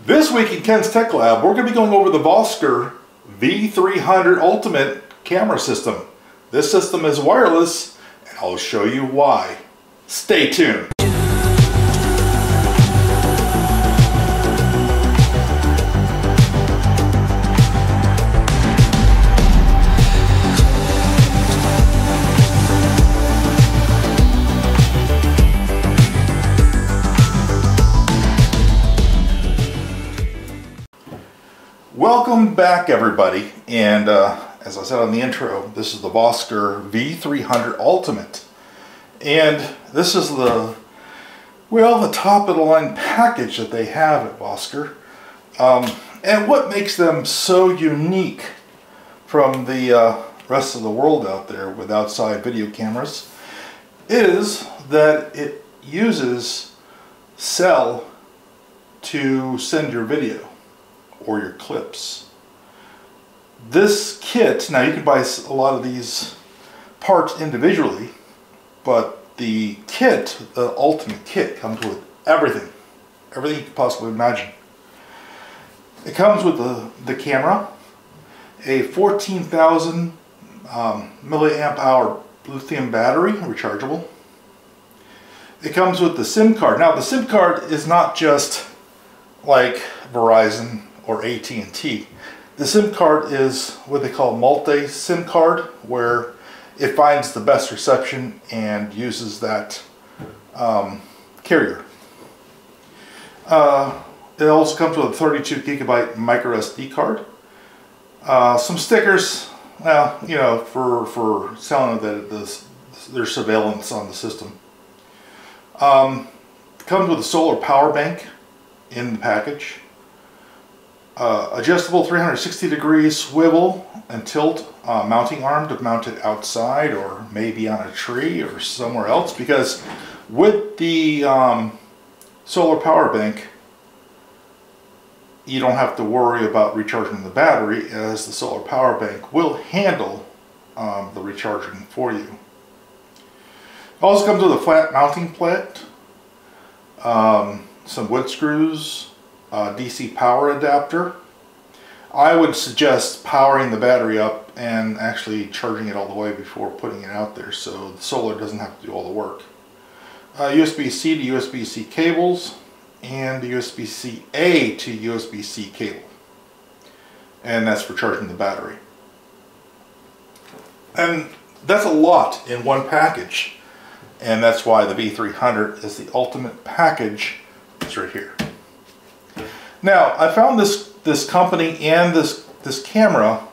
This week in Ken's Tech Lab, we're going to be going over the Vosker V300 Ultimate camera system. This system is wireless, and I'll show you why. Stay tuned. Welcome back, everybody, and as I said on the intro, this is the Vosker V300 Ultimate, and this is the top of the line package that they have at Vosker. And what makes them so unique from the rest of the world out there with outside video cameras is that it uses cell to send your video or your clips. This kit, now you can buy a lot of these parts individually, but the kit, the ultimate kit, comes with everything you could possibly imagine. It comes with the camera, a 14,000 milliamp hour lithium battery, rechargeable. It comes with the SIM card. Now the SIM card is not just like Verizon or AT&T. The SIM card is what they call multi-SIM card, where it finds the best reception and uses that carrier. It also comes with a 32 gigabyte micro SD card. Some stickers, well, you know, for telling that there's surveillance on the system. It comes with a solar power bank in the package. Adjustable 360 degree swivel and tilt mounting arm to mount it outside or maybe on a tree or somewhere else, because with the solar power bank you don't have to worry about recharging the battery, as the solar power bank will handle the recharging for you. It also comes with a flat mounting plate, some wood screws, DC power adapter. I would suggest powering the battery up and actually charging it all the way before putting it out there, so the solar doesn't have to do all the work. USB-C to USB-C cables, and USB-C-A to USB-C cable, and that's for charging the battery. And that's a lot in one package, and that's why the V300 is the ultimate package. It's right here. Now, I found this company and this camera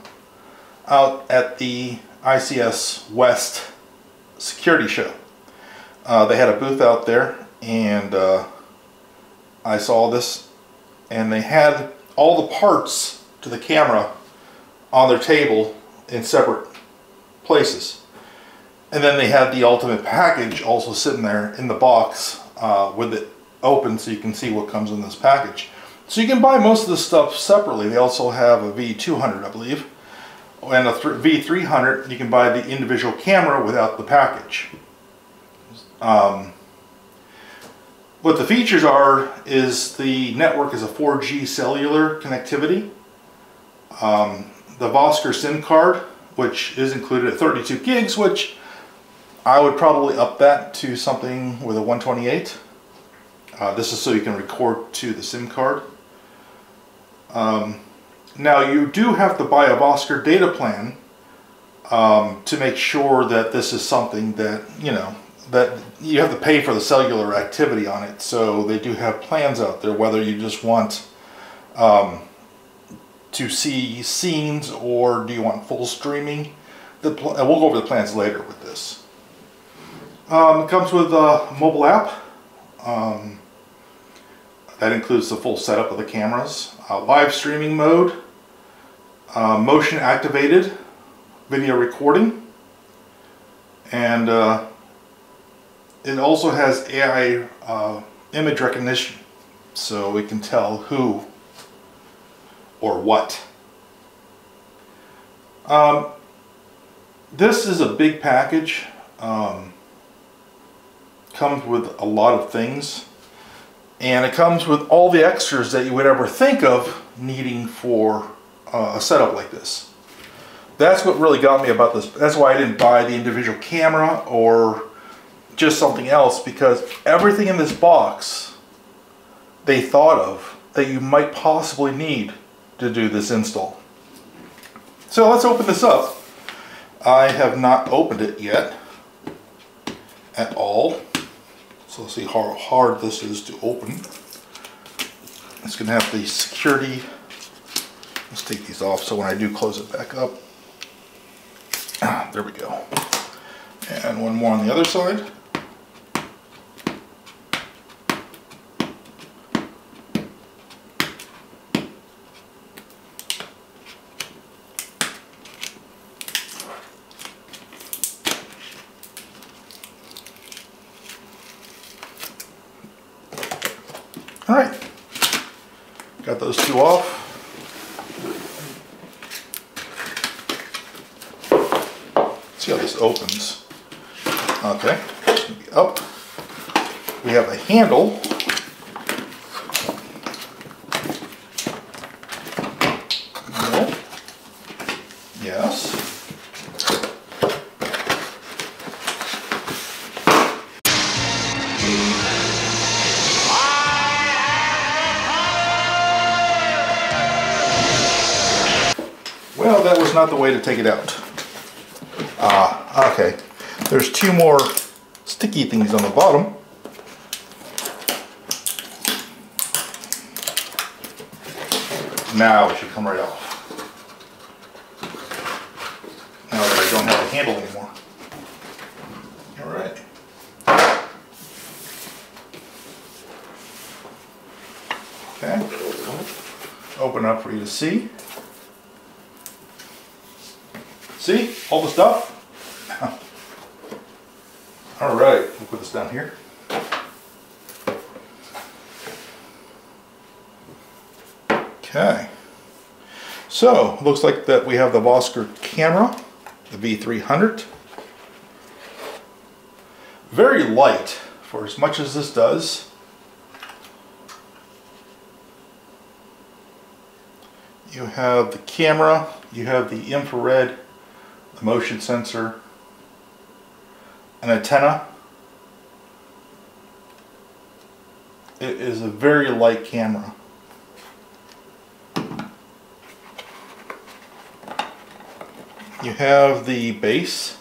out at the ICS West security show. They had a booth out there, and I saw this, and they had all the parts to the camera on their table in separate places. And then they had the ultimate package also sitting there in the box with it open, so you can see what comes in this package. So you can buy most of this stuff separately. They also have a V200, I believe, and a V300. You can buy the individual camera without the package. What the features are is the network is a 4G cellular connectivity. The Vosker SIM card, which is included at 32 gigs, which I would probably up that to something with a 128. This is so you can record to the SIM card. Now you do have to buy a Vosker data plan to make sure that this is something that, you know, that you have to pay for the cellular activity on it. So they do have plans out there, whether you just want to see scenes or do you want full streaming. And we'll go over the plans later with this. It comes with a mobile app. That includes the full setup of the cameras, live streaming mode, motion activated video recording, and it also has AI image recognition, so we can tell who or what. This is a big package. Comes with a lot of things. And it comes with all the extras that you would ever think of needing for a setup like this. That's what really got me about this. That's why I didn't buy the individual camera or just something else, because everything in this box they thought of that you might possibly need to do this install. So let's open this up. I have not opened it yet at all. So let's see how hard this is to open. It's going to have the security. Let's take these off so when I do close it back up. There we go. And one more on the other side. All right, got those two off. Let's see how this opens. Okay, it's gonna be up. We have a handle. No. Yes. Well, that was not the way to take it out. Okay. There's two more sticky things on the bottom. Now it should come right off. Now that I don't have a handle anymore. All right. Okay. Open up for you to see. See all the stuff? All right, we'll put this down here. Okay. So, looks like that we have the Vosker camera, the V300. Very light for as much as this does. You have the camera, you have the infrared, the motion sensor, an antenna. It is a very light camera. You have the base,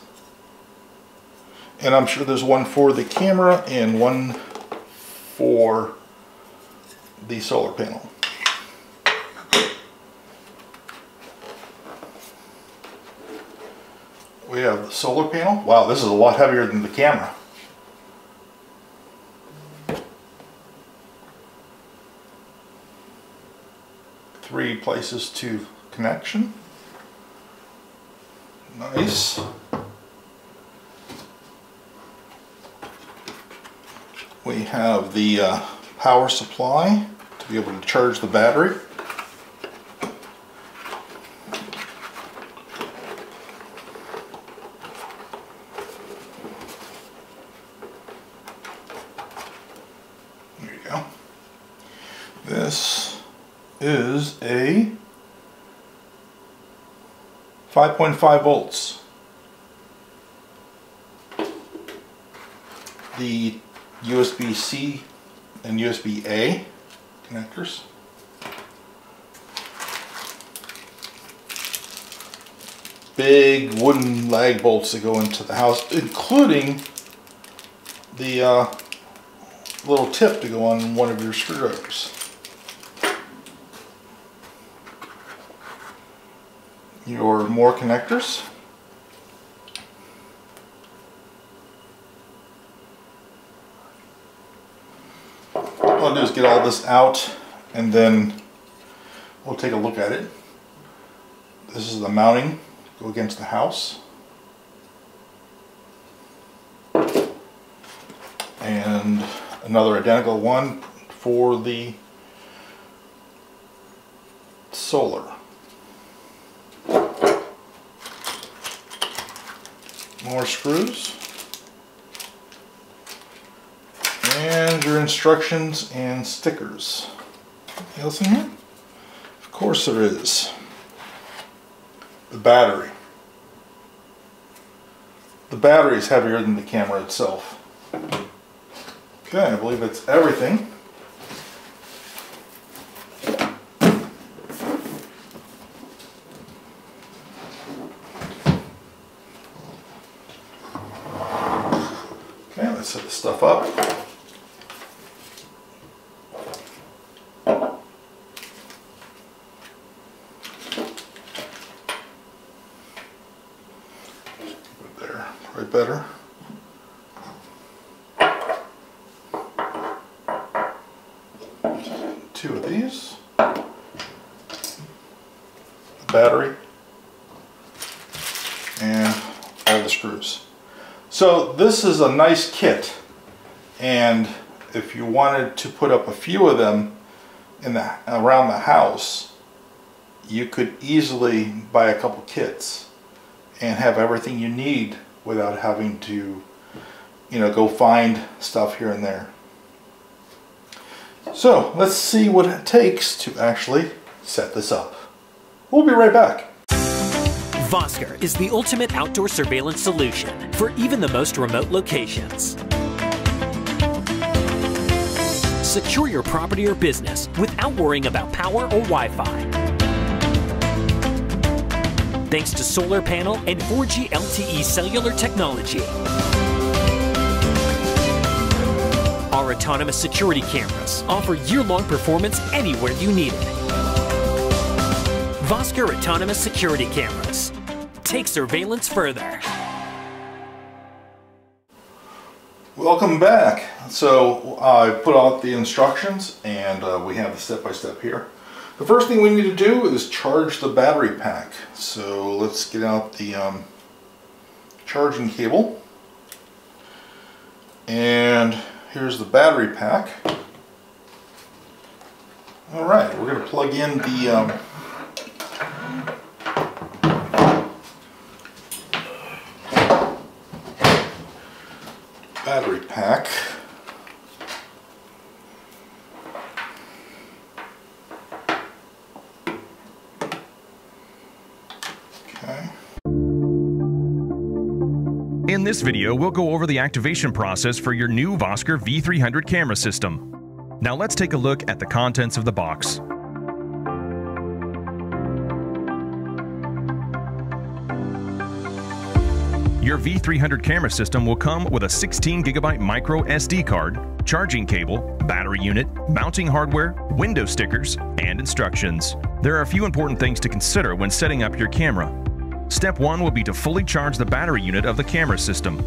and I'm sure there's one for the camera and one for the solar panel. We have the solar panel. Wow, this is a lot heavier than the camera. Three places to connection. Nice. We have the power supply to be able to charge the battery. There you go. This is a 5.5 volts. The USB-C and USB-A connectors. Big wooden lag bolts that go into the house, including the little tip to go on one of your screwdrivers. Your more connectors. What I'll do is get all this out and then we'll take a look at it. This is the mounting, go against the house. And another identical one for the solar. More screws. And your instructions and stickers. Anything else in here? Of course there is. The battery. The battery is heavier than the camera itself. Okay, I believe that's everything. Okay, let's set this stuff up. There, right better. Two of these. The battery. And all the screws. So this is a nice kit, and if you wanted to put up a few of them around the house, you could easily buy a couple kits and have everything you need without having to, you know, go find stuff here and there. So let's see what it takes to actually set this up. We'll be right back. Vosker is the ultimate outdoor surveillance solution for even the most remote locations. Secure your property or business without worrying about power or Wi-Fi. Thanks to solar panel and 4G LTE cellular technology. Our autonomous security cameras offer year-long performance anywhere you need it. Vosker autonomous security cameras. Take surveillance further. Welcome back. So I put out the instructions, and we have the step-by-step here. The first thing we need to do is charge the battery pack. So let's get out the charging cable. And here's the battery pack. Alright, we're going to plug in the battery pack. Okay. In this video, we'll go over the activation process for your new Vosker V300 camera system. Now let's take a look at the contents of the box. Your V300 camera system will come with a 16GB micro SD card, charging cable, battery unit, mounting hardware, window stickers, and instructions. There are a few important things to consider when setting up your camera. Step 1 will be to fully charge the battery unit of the camera system.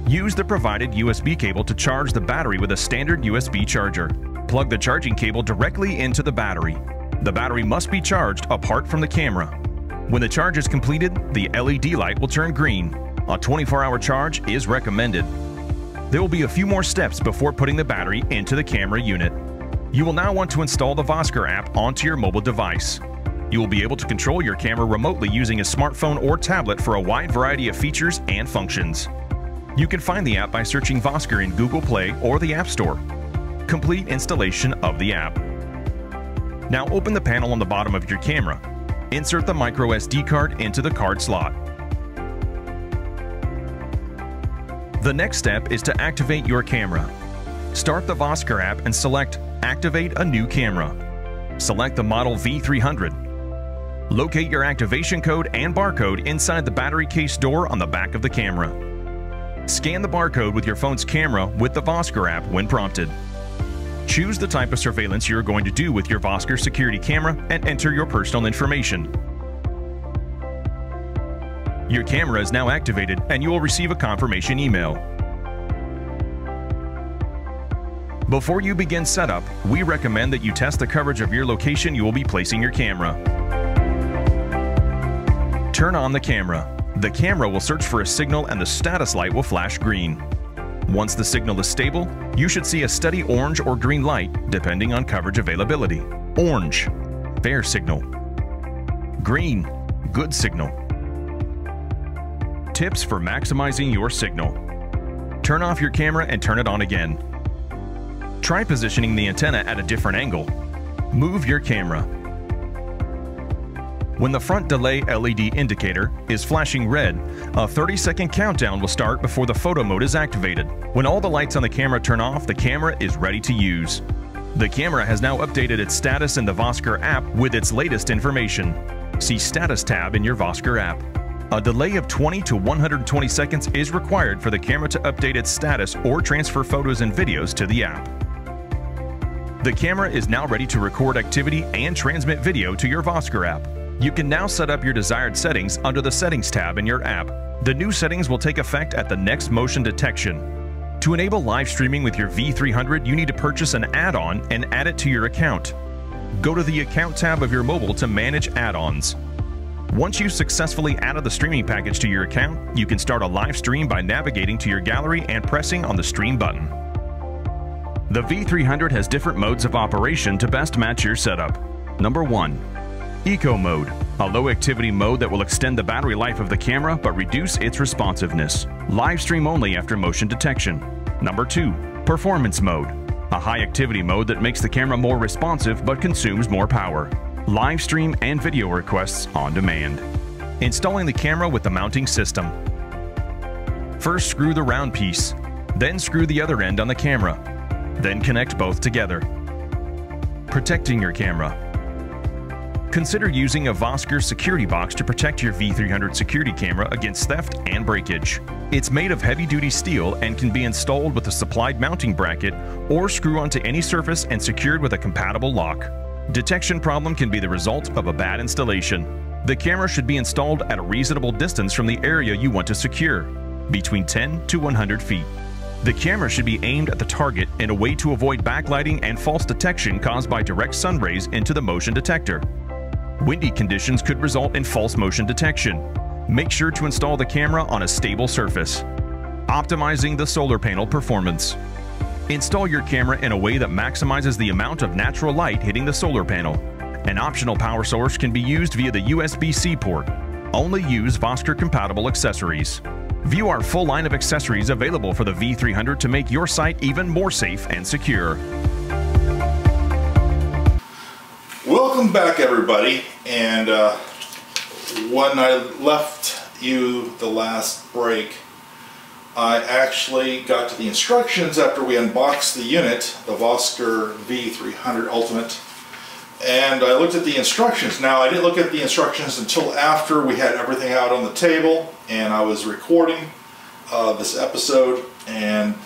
Use the provided USB cable to charge the battery with a standard USB charger. Plug the charging cable directly into the battery. The battery must be charged apart from the camera. When the charge is completed, the LED light will turn green. A 24-hour charge is recommended. There will be a few more steps before putting the battery into the camera unit. You will now want to install the Vosker app onto your mobile device. You will be able to control your camera remotely using a smartphone or tablet for a wide variety of features and functions. You can find the app by searching Vosker in Google Play or the App Store. Complete installation of the app. Now open the panel on the bottom of your camera. Insert the micro SD card into the card slot. The next step is to activate your camera. Start the Vosker app and select Activate a new camera. Select the model V300. Locate your activation code and barcode inside the battery case door on the back of the camera. Scan the barcode with your phone's camera with the Vosker app when prompted. Choose the type of surveillance you're going to do with your Vosker security camera and enter your personal information. Your camera is now activated and you will receive a confirmation email. Before you begin setup, we recommend that you test the coverage of your location you will be placing your camera. Turn on the camera. The camera will search for a signal and the status light will flash green. Once the signal is stable, you should see a steady orange or green light depending on coverage availability. Orange, fair signal. Green, good signal. Tips for maximizing your signal. Turn off your camera and turn it on again. Try positioning the antenna at a different angle. Move your camera. When the front delay LED indicator is flashing red, a 30-second countdown will start before the photo mode is activated. When all the lights on the camera turn off, the camera is ready to use. The camera has now updated its status in the Vosker app with its latest information. See Status tab in your Vosker app. A delay of 20 to 120 seconds is required for the camera to update its status or transfer photos and videos to the app. The camera is now ready to record activity and transmit video to your Vosker app. You can now set up your desired settings under the Settings tab in your app. The new settings will take effect at the next motion detection. To enable live streaming with your V300, you need to purchase an add-on and add it to your account. Go to the Account tab of your mobile to manage add-ons. Once you've successfully added the streaming package to your account, you can start a live stream by navigating to your gallery and pressing on the Stream button. The V300 has different modes of operation to best match your setup. Number 1. Eco Mode, a low activity mode that will extend the battery life of the camera but reduce its responsiveness. Live stream only after motion detection. Number 2. Performance Mode, a high activity mode that makes the camera more responsive but consumes more power. Live stream and video requests on demand. Installing the camera with the mounting system. First screw the round piece, then screw the other end on the camera. Then connect both together. Protecting your camera. Consider using a Vosker security box to protect your V300 security camera against theft and breakage. It's made of heavy-duty steel and can be installed with a supplied mounting bracket or screw onto any surface and secured with a compatible lock. Detection problem can be the result of a bad installation. The camera should be installed at a reasonable distance from the area you want to secure, between 10 to 100 feet. The camera should be aimed at the target in a way to avoid backlighting and false detection caused by direct sun rays into the motion detector. Windy conditions could result in false motion detection. Make sure to install the camera on a stable surface. Optimizing the solar panel performance. Install your camera in a way that maximizes the amount of natural light hitting the solar panel. An optional power source can be used via the USB-C port. Only use Vosker-compatible accessories. View our full line of accessories available for the V300 to make your site even more safe and secure. Welcome back, everybody. And when I left you the last break, I actually got to the instructions after we unboxed the unit, the Vosker V300 Ultimate, and I looked at the instructions. Now, I didn't look at the instructions until after we had everything out on the table and I was recording this episode, and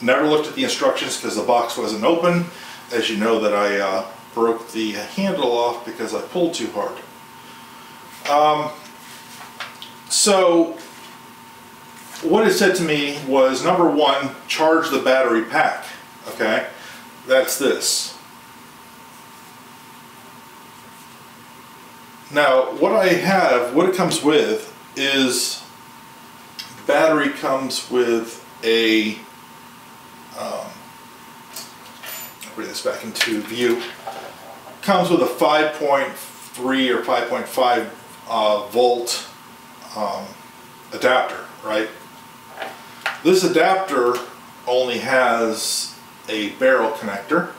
never looked at the instructions because the box wasn't open. As you know, that I broke the handle off because I pulled too hard. So what it said to me was, number 1, charge the battery pack. Okay, that's this. Now what I have, what it comes with is, battery comes with a I'll bring this back into view. Comes with a 5.3 or 5.5 volt adapter, right? This adapter only has a barrel connector,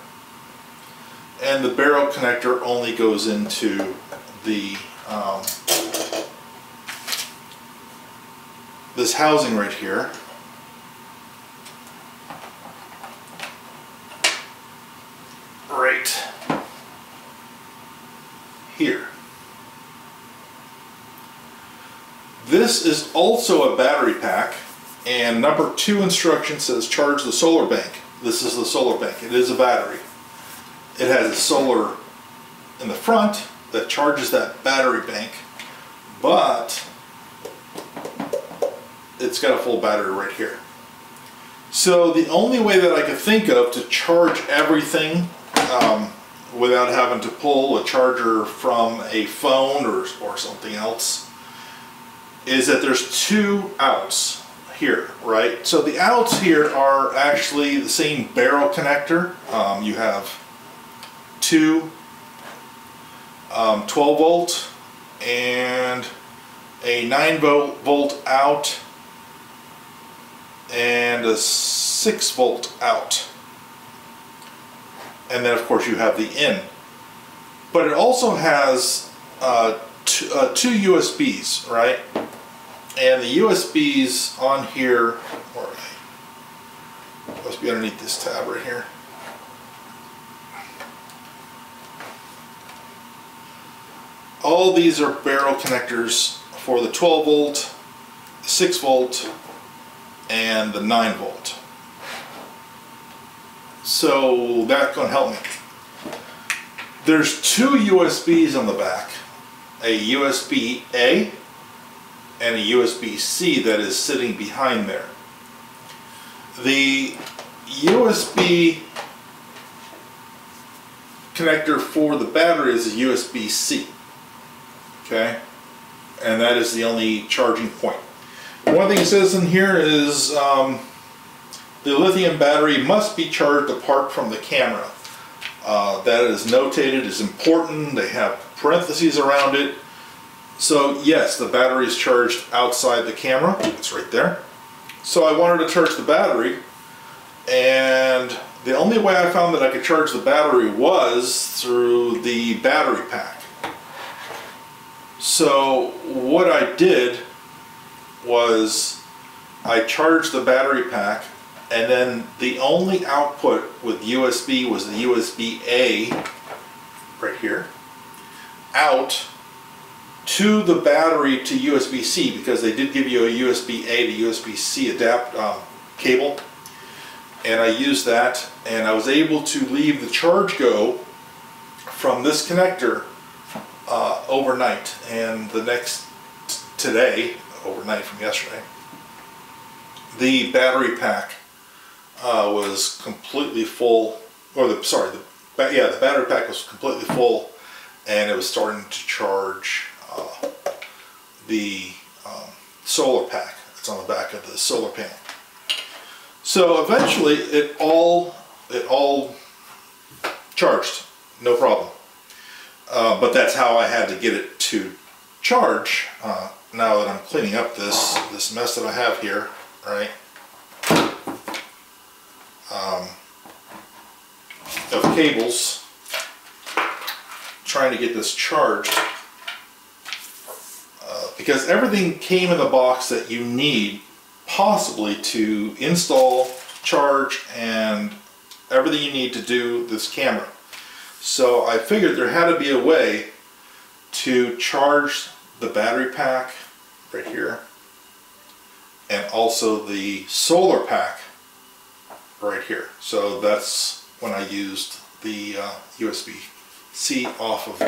and the barrel connector only goes into the this housing right here. Right here. This is also a battery pack, and number 2 instruction says charge the solar bank. This is the solar bank. It is a battery. It has a solar in the front that charges that battery bank, but it's got a full battery right here. So the only way that I could think of to charge everything without having to pull a charger from a phone or something else is that there's 2 outs here, right? So the outs here are actually the same barrel connector. You have 2 12 volt and a 9 volt out and a 6 volt out. and then of course you have the in. But it also has two USBs, right? And the USBs on here, where are they? Must be underneath this tab right here. All these are barrel connectors for the 12 volt, the 6 volt, and the 9 volt. So that's going to help me. There's two USBs on the back, a USB-A and a USB-C that is sitting behind there. The USB connector for the battery is a USB-C. Okay, and that is the only charging point. One thing it says in here is the lithium battery must be charged apart from the camera. That is notated as important. They have parentheses around it. So yes, the battery is charged outside the camera. It's right there. So I wanted to charge the battery, and the only way I found that I could charge the battery was through the battery pack. So what I did was I charged the battery pack, and then the only output with USB was the USB-A right here out to the battery to USB-C, because they did give you a USB-A to USB-C cable, and I used that, and I was able to leave the charge go from this connector overnight, and the today, overnight from yesterday, the battery pack was completely full, or the battery pack was completely full, and it was starting to charge the solar pack that's on the back of the solar panel. So eventually it all charged, no problem. But that's how I had to get it to charge. Now that I'm cleaning up this mess that I have here, right? Of cables, trying to get this charged, because everything came in the box that you need possibly to install, charge, and everything you need to do this camera. So I figured there had to be a way to charge the battery pack right here, and also the solar pack right here. So that's when I used the USB-C off of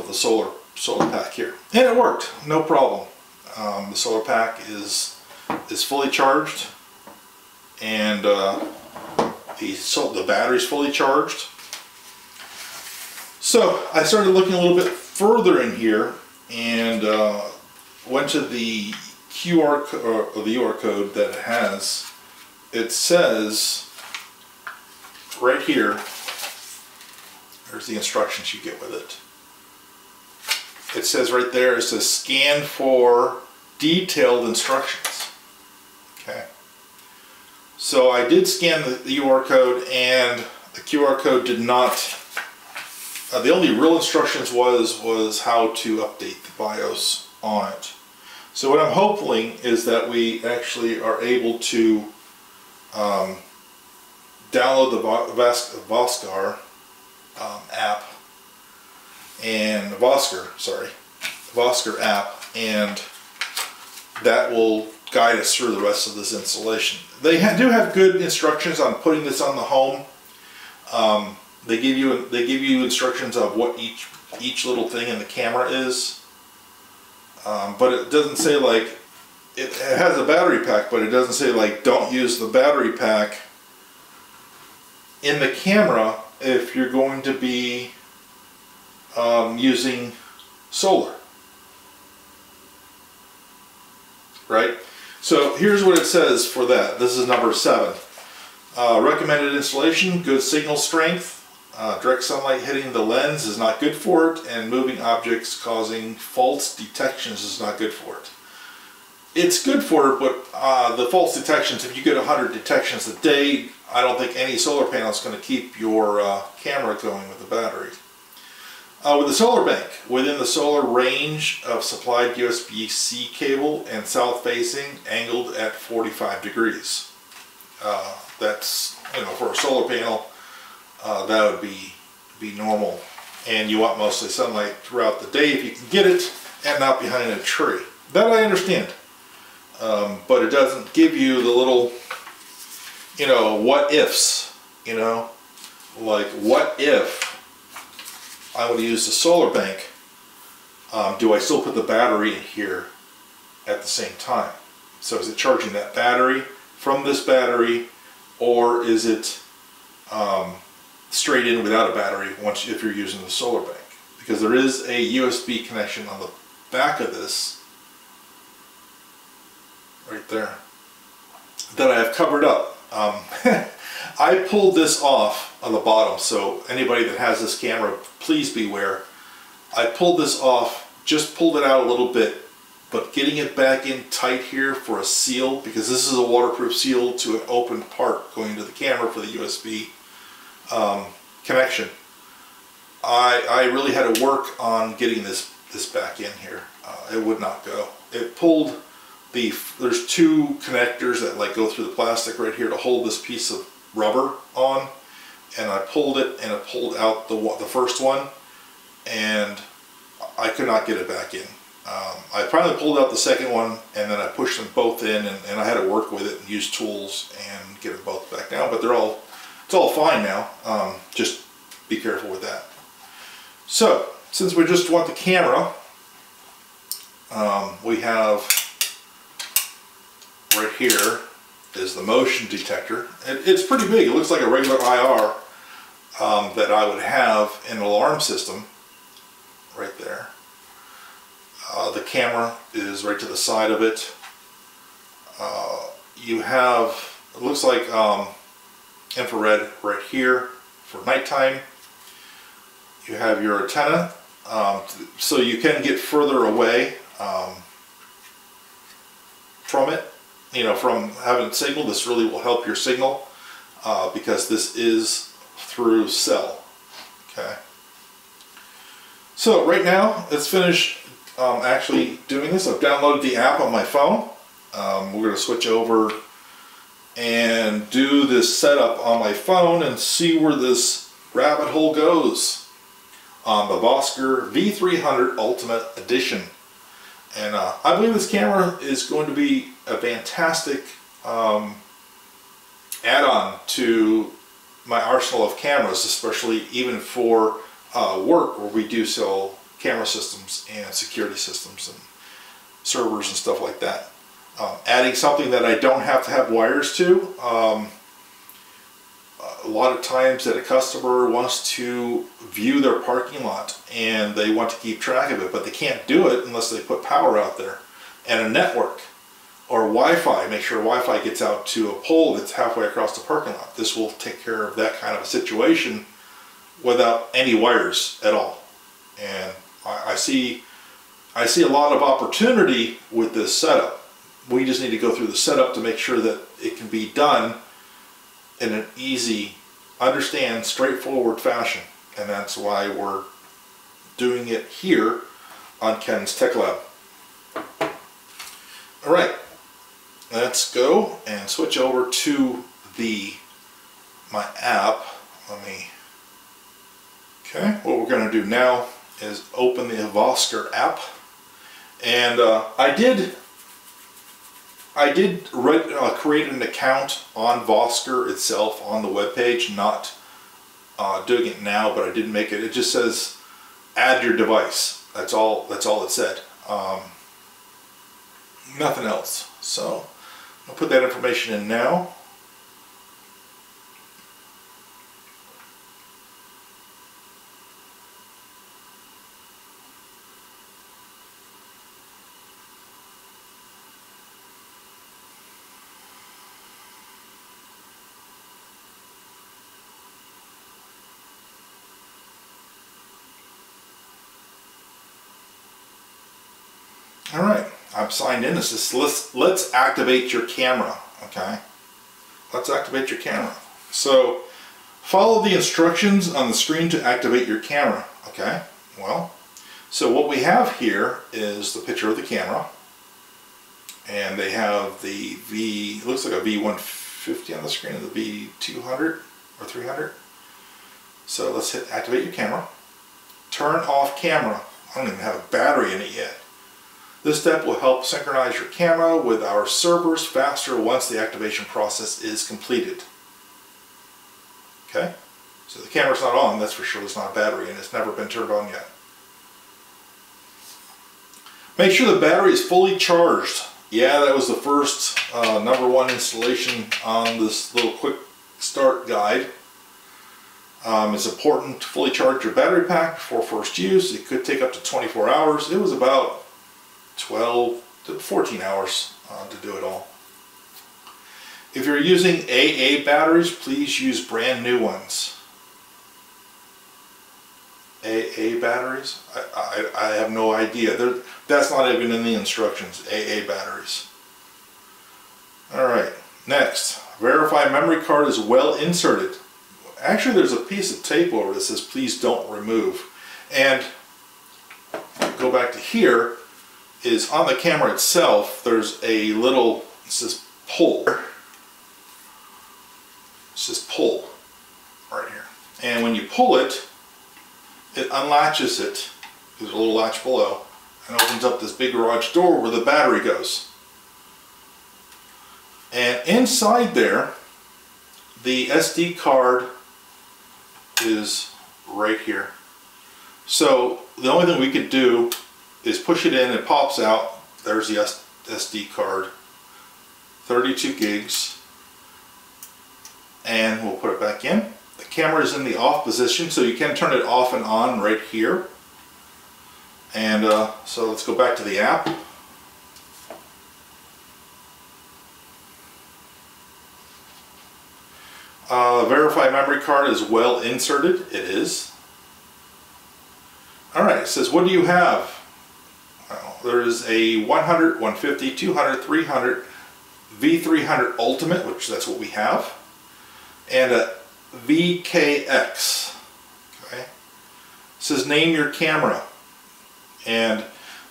the solar pack here, and it worked, no problem. The solar pack is fully charged, and the battery's fully charged. So I started looking a little bit further in here, and went to the QR or the UR code that it has. It says right here, there's the instructions you get with it. It says right there, it says scan for detailed instructions. Okay. So I did scan the UR code, and the QR code did not, the only real instructions was how to update the BIOS on it. So what I'm hoping is that we actually are able to download the Vosker app, and Vosker app, and that will guide us through the rest of this installation. They do have good instructions on putting this on the home. They give you instructions of what each little thing in the camera is, but it doesn't say, like, it has a battery pack, but it doesn't say, like, don't use the battery pack in the camera if you're going to be using solar, right? So here's what it says for that. This is number 7. Recommended installation: good signal strength. Direct sunlight hitting the lens is not good for it, and moving objects causing false detections is not good for it. It's good for it, but the false detections, if you get 100 detections a day, I don't think any solar panel is going to keep your camera going with the battery. With the solar bank, within the solar range of supplied USB-C cable and south facing, angled at 45 degrees. That's, you know, for a solar panel, that would be normal. And you want mostly sunlight throughout the day if you can get it, and not behind a tree. That I understand. But it doesn't give you the little, you know, what ifs, you know, like what if I would use the solar bank, do I still put the battery in here at the same time? So is it charging that battery from this battery, or is it straight in without a battery if you're using the solar bank? Because there is a USB connection on the back of this, right there, that I have covered up. I pulled this off on the bottom, so anybody that has this camera, please beware. I pulled this off, just pulled it out a little bit, but getting it back in tight here for a seal, because this is a waterproof seal to an open part going to the camera for the USB connection. I really had to work on getting this back in here. It would not go. It pulled there's two connectors that like go through the plastic right here to hold this piece of rubber on, and I pulled it, and it pulled out the first one, and I could not get it back in. I finally pulled out the second one, and then I pushed them both in, and I had to work with it and use tools and get them both back down, but it's all fine now. Just be careful with that. So since we just want the camera, we have right here is the motion detector. It's pretty big. It looks like a regular IR that I would have in an alarm system right there. The camera is right to the side of it. You have, it looks like infrared right here for nighttime. You have your antenna, so you can get further away from it. You know, from having signal. This really will help your signal because this is through cell. Okay. So right now, let's finish actually doing this. I've downloaded the app on my phone. We're going to switch over and do this setup on my phone and see where this rabbit hole goes on the Vosker V300 Ultimate Edition. And I believe this camera is going to be a fantastic add-on to my arsenal of cameras, especially even for work, where we do sell camera systems and security systems and servers and stuff like that. Adding something that I don't have to have wires to. A lot of times that a customer wants to view their parking lot and they want to keep track of it, but they can't do it unless they put power out there and a network or Wi-Fi. Make sure Wi-Fi gets out to a pole that's halfway across the parking lot. This will take care of that kind of a situation without any wires at all. And I see a lot of opportunity with this setup. We just need to go through the setup to make sure that it can be done in an easy, understand, straightforward fashion. And that's why we're doing it here on Ken's Tech Lab. Alright, let's go and switch over to my app. Okay, what we're going to do now is open the Vosker app. And I did create an account on Vosker itself on the web page, not doing it now, but I did make it. It just says add your device. That's all it said. Nothing else. So I'll put that information in now. Alright, I'm signed in. This is let's activate your camera. Okay, let's activate your camera. So follow the instructions on the screen to activate your camera. Okay, well, so what we have here is the picture of the camera, and they have the it looks like a V150 on the screen, and the V200 or 300. So let's hit activate your camera. Turn off camera. I don't even have a battery in it yet. This step will help synchronize your camera with our servers faster once the activation process is completed. Okay, so the camera's not on, that's for sure. There's not a battery and it's never been turned on yet. Make sure the battery is fully charged. Yeah, that was the first #1 installation on this little quick start guide. It's important to fully charge your battery pack before first use. It could take up to 24 hours. It was about 12 to 14 hours to do it all. If you're using AA batteries, please use brand new ones. AA batteries? I have no idea. That's not even in the instructions, AA batteries. Alright, next. Verify memory card is well inserted. Actually, there's a piece of tape over it that says please don't remove. And go back to here, is on the camera itself, there's a little, it says pull. It says pull right here. And when you pull it, it unlatches it. There's a little latch below and opens up this big garage door where the battery goes. And inside there, the SD card is right here. So the only thing we could do is push it in, it pops out. There's the SD card, 32 gigs, and we'll put it back in. The camera is in the off position, so you can turn it off and on right here. And so let's go back to the app. Verify memory card is well inserted. It is. Alright, it says, what do you have? Well, there is a 100, 150, 200, 300, V300 Ultimate, which that's what we have, and a VKX. Okay. It says name your camera, and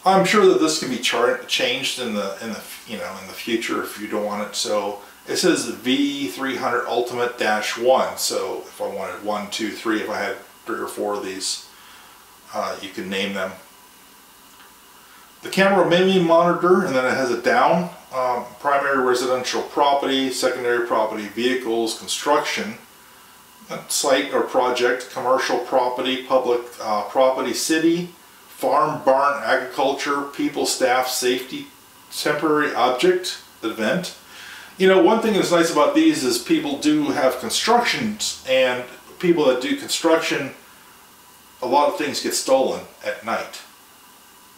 I'm sure that this can be changed in the future if you don't want it. So it says V300 Ultimate -1. So if I wanted 1, 2, 3, if I had 3 or 4 of these, you can name them. The camera mini monitor, and then it has a down, primary residential property, secondary property, vehicles, construction, site or project, commercial property, public property, city, farm, barn, agriculture, people, staff, safety, temporary object, event. You know, one thing that's nice about these is people do have constructions, and people that do construction, a lot of things get stolen at night.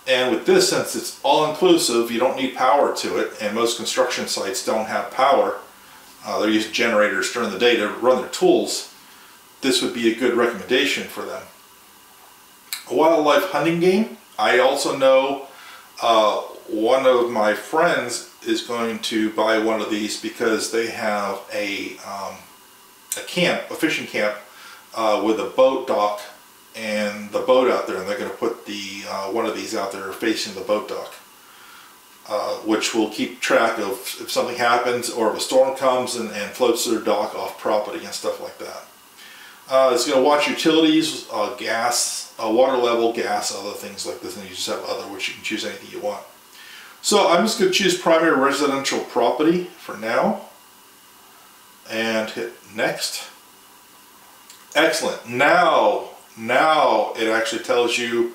And with this, since it's all-inclusive, you don't need power to it, and most construction sites don't have power. They're using generators during the day to run their tools. This would be a good recommendation for them. A wildlife hunting game. I also know one of my friends is going to buy one of these because they have a camp, a fishing camp, with a boat dock and the boat out there, and they're going to put the one of these out there facing the boat dock, which will keep track of if something happens or if a storm comes and floats their dock off property and stuff like that. It's going to watch utilities, gas, water level, gas, other things like this, and you just have other, which you can choose anything you want. So I'm just going to choose primary residential property for now and hit next. Excellent. Now it actually tells you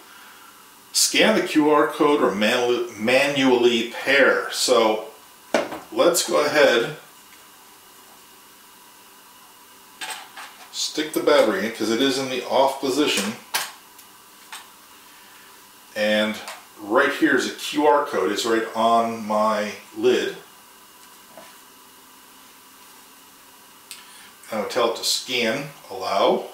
scan the QR code or manually pair. So let's go ahead, stick the battery in because it is in the off position, and right here is a QR code. It's right on my lid. And I'll tell it to scan, allow.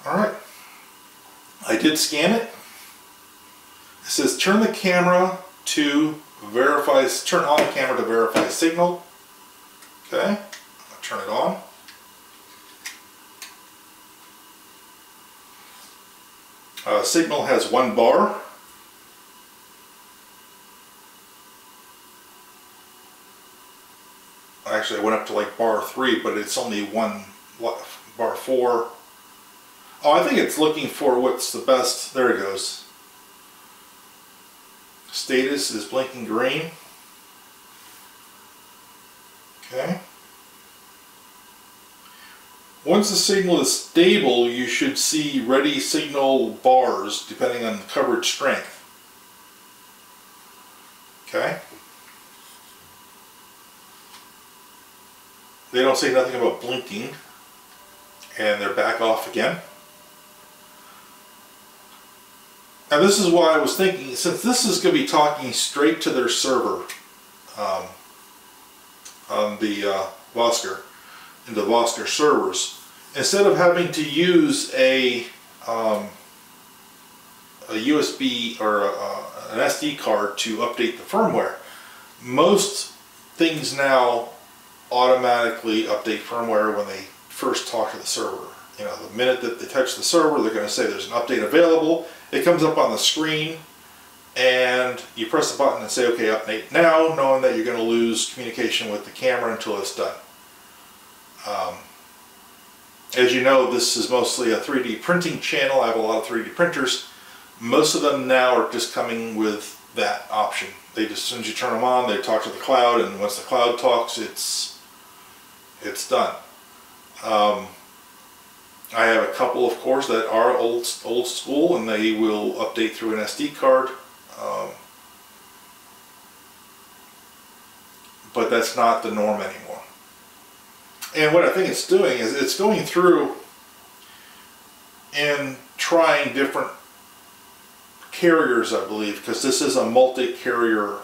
Alright, I did scan it. It says turn the camera to verify, turn on the camera to verify signal. Okay, I'll turn it on. Signal has 1 bar. Actually, I went up to like bar 3, but it's only bar 4. Oh, I think it's looking for what's the best. There it goes. Status is blinking green. Okay. Once the signal is stable, you should see ready signal bars depending on the coverage strength. Okay. They don't say nothing about blinking, and they're back off again. Now this is why I was thinking, since this is going to be talking straight to their server on the Vosker, into Vosker servers, instead of having to use a USB or an SD card to update the firmware, most things now automatically update firmware when they first talk to the server. You know, the minute that they touch the server, they're going to say there's an update available. It comes up on the screen, and you press the button and say, okay, update now, knowing that you're going to lose communication with the camera until it's done. As you know, this is mostly a 3D printing channel. I have a lot of 3D printers. Most of them now are just coming with that option. They just, as soon as you turn them on, they talk to the cloud, and once the cloud talks, it's done. I have a couple, of course, that are old school, and they will update through an SD card. But that's not the norm anymore. And what I think it's doing is it's going through and trying different carriers, I believe, because this is a multi-carrier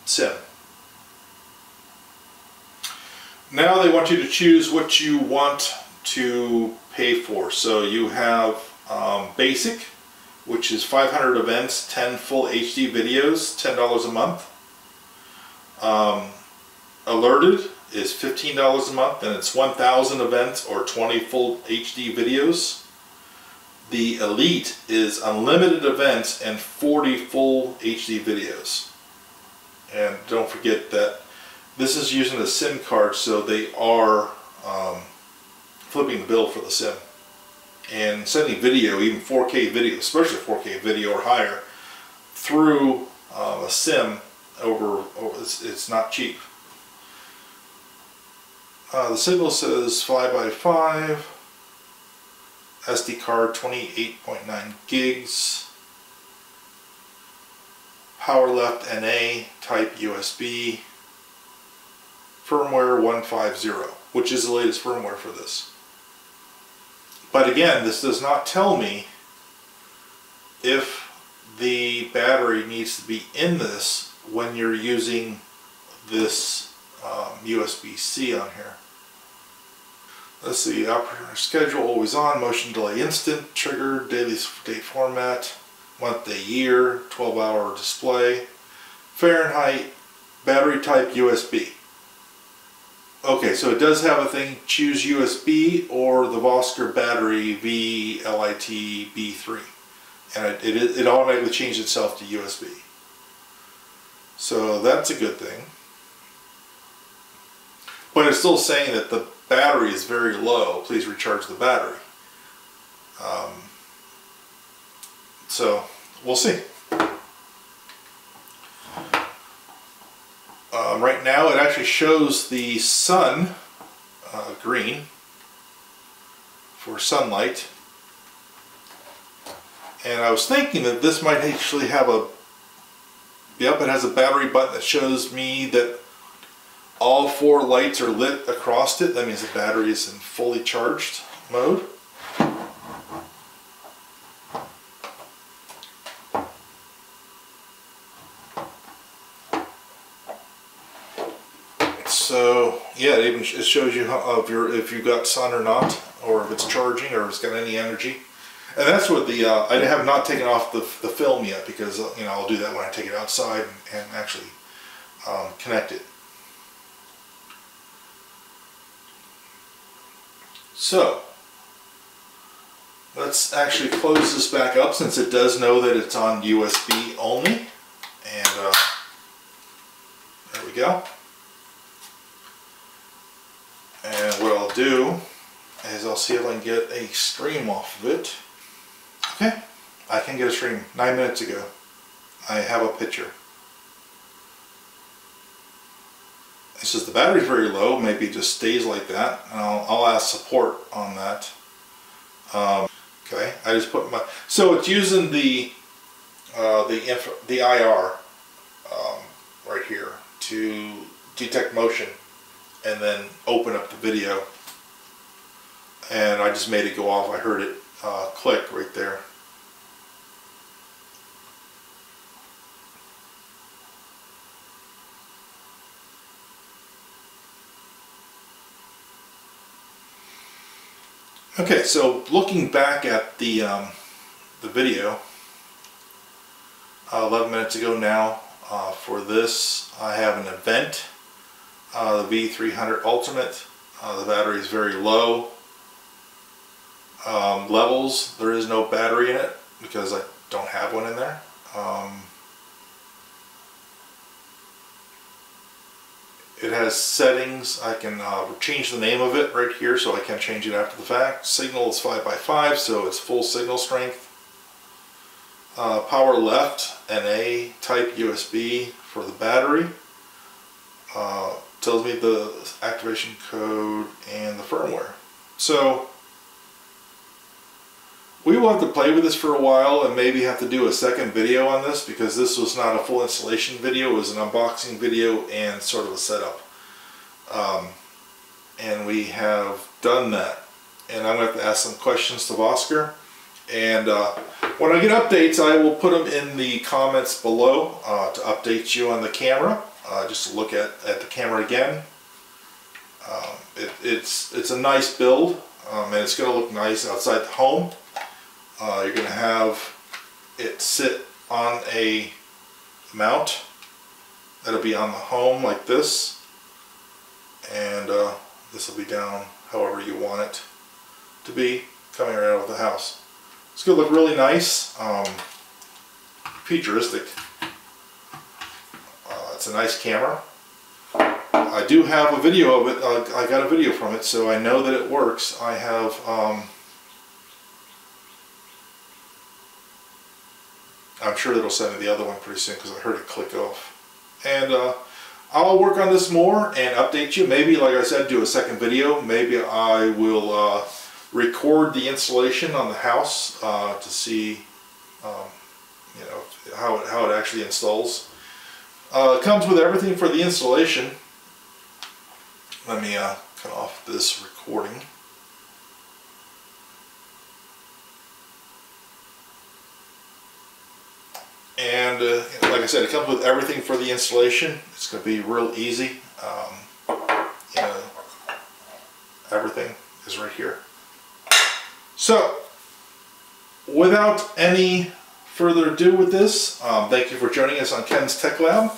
SIM. Now they want you to choose what you want to pay for. So you have basic, which is 500 events, 10 full HD videos, $10 a month. Alerted is $15 a month, and it's 1,000 events or 20 full HD videos. The Elite is unlimited events and 40 full HD videos. And don't forget that this is using a SIM card, so they are flipping the bill for the SIM and sending video, even 4K video, especially 4K video or higher, through a SIM over it's not cheap. The signal says 5x5, SD card 28.9 gigs, power left NA, type USB, firmware 150, which is the latest firmware for this. But again, this does not tell me if the battery needs to be in this when you're using this USB-C on here. Let's see, operator schedule always on, motion delay instant, trigger, daily date format, month, day, year, 12-hour display, Fahrenheit, battery type USB. Okay, so it does have a thing, choose USB or the Vosker battery V-LIT B3. And it automatically changed itself to USB. So that's a good thing. But it's still saying that the battery is very low. Please recharge the battery. So we'll see. Right now it actually shows the sun green for sunlight. And I was thinking that this might actually have a, yep, it has a battery button that shows me that all 4 lights are lit across it. That means the battery is in fully charged mode. So yeah, it shows you how, if you've got sun or not, or if it's charging, or if it's got any energy. And that's what the, I have not taken off the film yet, because, you know, I'll do that when I take it outside and actually connect it. So, let's actually close this back up, since it does know that it's on USB only. And there we go. And what I'll do is I'll see if I can get a stream off of it. Okay, I can get a stream 9 minutes ago. I have a picture. It says the battery's very low, maybe it just stays like that. And I'll ask support on that. Okay, I just put my, so it's using the IR right here to detect motion and then open up the video. And I just made it go off. I heard it click right there. Okay, so looking back at the video, 11 minutes ago now, for this I have an event, the V300 Ultimate. The battery is very low. Levels, there is no battery in it because I don't have one in there. It has settings. I can change the name of it right here, so I can change it after the fact. Signal is 5x5, so it's full signal strength. Power left, NA type USB for the battery. Tells me the activation code and the firmware. So we will have to play with this for a while and maybe have to do a second video on this, because this was not a full installation video. It was an unboxing video and sort of a setup. And we have done that. And I'm going to have to ask some questions to Vosker. And when I get updates, I will put them in the comments below to update you on the camera. Just to look at the camera again. It's a nice build, and it's going to look nice outside the home. You're going to have it sit on a mount that'll be on the home like this, and this will be down however you want it to be, coming right out of the house. It's going to look really nice, futuristic. It's a nice camera. I do have a video of it. I got a video from it, so I know that it works. I have I'm sure it'll send me the other one pretty soon, because I heard it click off. And I'll work on this more and update you. Maybe, like I said, do a second video. Maybe I will record the installation on the house to see you know, how it actually installs. It comes with everything for the installation. Let me cut off this recording. And like I said, it comes with everything for the installation. It's going to be real easy. You know, everything is right here. So, without any further ado with this, thank you for joining us on Ken's Tech Lab.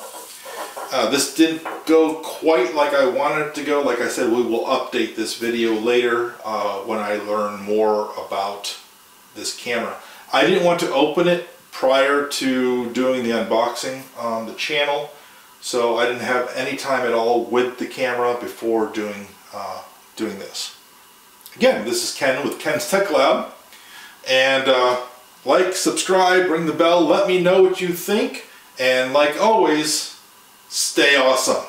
This didn't go quite like I wanted it to go. Like I said, we will update this video later when I learn more about this camera. I didn't want to open it prior to doing the unboxing on the channel, so I didn't have any time at all with the camera before doing this. Again, this is Ken with Ken's Tech Lab, and like, subscribe, ring the bell, let me know what you think, and like always, stay awesome.